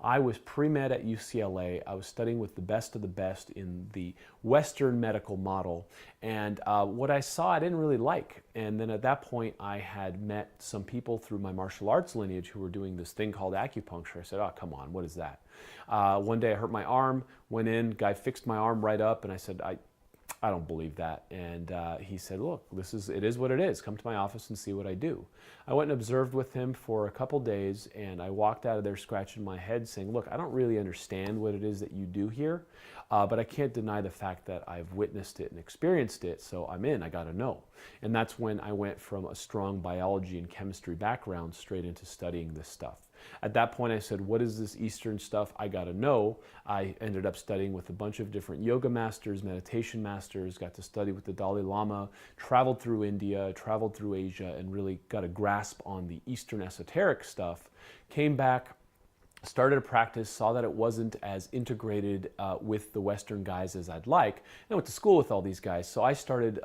I was pre-med at UCLA. I was studying with the best of the best in the Western medical model. And what I saw, I didn't really like. And then at that point, I had met some people through my martial arts lineage who were doing this thing called acupuncture. I said, oh, come on, what is that? One day I hurt my arm, went in, guy fixed my arm right up, and I said, I don't believe that. And he said, look, it is what it is. Come to my office and see what I do. I went and observed with him for a couple days, and I walked out of there scratching my head saying, look, I don't really understand what it is that you do here, but I can't deny the fact that I've witnessed it and experienced it, so I'm in, I gotta know. And that's when I went from a strong biology and chemistry background straight into studying this stuff. At that point, I said, what is this Eastern stuff? I got to know. I ended up studying with a bunch of different yoga masters, meditation masters, got to study with the Dalai Lama, traveled through India, traveled through Asia, and really got a grasp on the Eastern esoteric stuff. Came back, started a practice, saw that it wasn't as integrated with the Western guys as I'd like, and I went to school with all these guys. So I started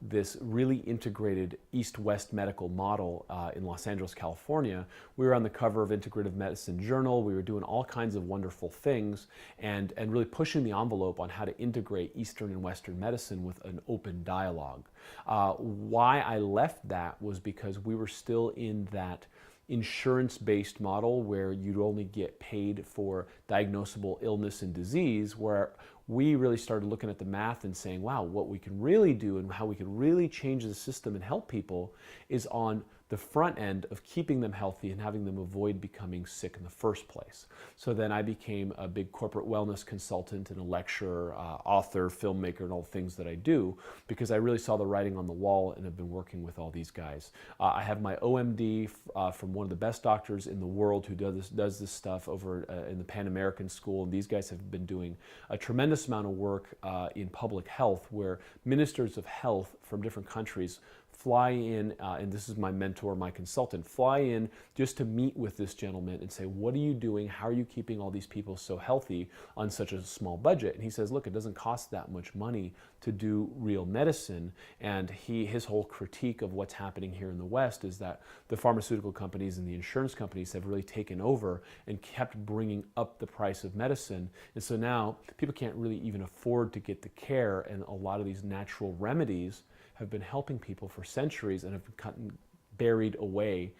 this really integrated East-West medical model in Los Angeles, California. We were on the cover of Integrative Medicine Journal. We were doing all kinds of wonderful things and really pushing the envelope on how to integrate Eastern and Western medicine with an open dialogue. Why I left that was because we were still in that insurance-based model where you'd only get paid for diagnosable illness and disease, where we really started looking at the math and saying, wow, what we can really do and how we can really change the system and help people is on the front end of keeping them healthy and having them avoid becoming sick in the first place. So then I became a big corporate wellness consultant and a lecturer, author, filmmaker, and all the things that I do, because I really saw the writing on the wall and have been working with all these guys. I have my OMD from one of the best doctors in the world who does this stuff over in the Pan American School, and these guys have been doing a tremendous amount of work in public health, where ministers of health from different countries fly in, and this is my mentor, my consultant, fly in just to meet with this gentleman and say, what are you doing? How are you keeping all these people so healthy on such a small budget? And he says, look, it doesn't cost that much money to do real medicine. And his whole critique of what's happening here in the West is that the pharmaceutical companies and the insurance companies have really taken over and kept bringing up the price of medicine. And so now people can't really even afford to get the care, and a lot of these natural remedies have been helping people for centuries and have been buried away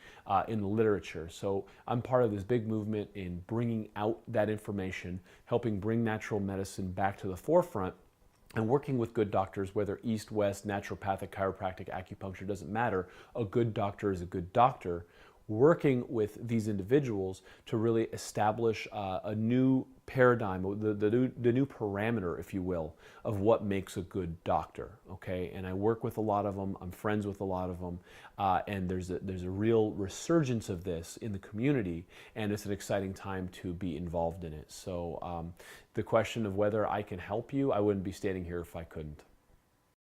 in the literature. So I'm part of this big movement in bringing out that information, helping bring natural medicine back to the forefront, and working with good doctors, whether East, West, naturopathic, chiropractic, acupuncture, doesn't matter. A good doctor is a good doctor. Working with these individuals to really establish a new paradigm, the new parameter, if you will, of what makes a good doctor, okay? And I work with a lot of them, I'm friends with a lot of them, and there's a real resurgence of this in the community, and it's an exciting time to be involved in it. So the question of whether I can help you, I wouldn't be standing here if I couldn't.